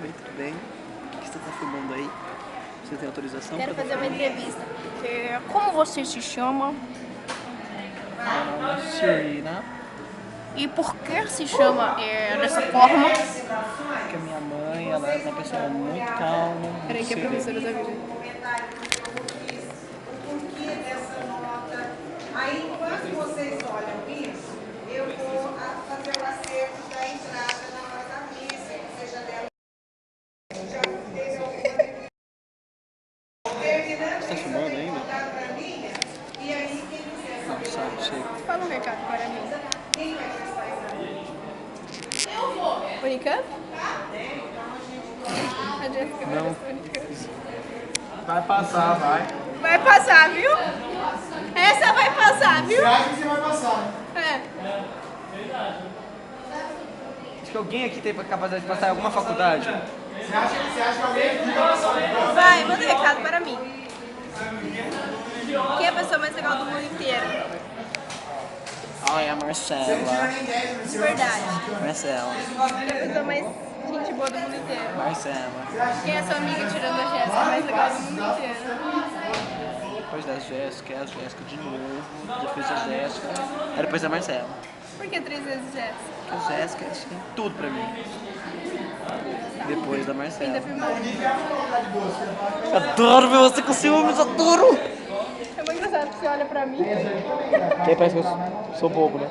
Oi, tudo bem? O que você está filmando aí? Você tem autorização? Quero fazer uma entrevista. Como você se chama? Meu nome é Serena, E por que se chama dessa forma? porque a minha mãe, ela é uma pessoa muito calma, muito Peraí que a professora serena. tá vindo. Aí, enquanto vocês olham isso, eu vou fazer o acerto da entrada na hora da missa, que seja dela. Já teve alguma... Terminando, Você está filmando ainda? para mim, e aí quem quiser Não, sabe, chega. Fala um recado para mim. quem vai passar Unicamp? A Jéssica vai Não. nessa Unicamp. Vai passar, vai. Vai passar, viu? Essa vai passar, viu? Você acha que você vai passar? É. Acho que alguém aqui tem capacidade de passar em alguma faculdade. Você acha que alguém aqui vai passar? Vai, manda um recado para mim. Quem é a pessoa mais legal do mundo inteiro? Ai, a Marcela. De verdade. Marcela. Quem é a pessoa mais gente boa do mundo inteiro? Marcela. Quem é a sua amiga tirando a Jéssica mais legal do mundo inteiro? Depois da Jéssica, é a Jéssica de novo. Depois da Jéssica. Aí depois da Marcela. Por que 3 vezes Jéssica? Porque a Jéssica tem tudo pra mim. Depois da Fim Marcela. da filmagem. Adoro ver você com ciúmes, adoro! É muito engraçado que você olha pra mim. Que aí parece que eu sou bobo, né?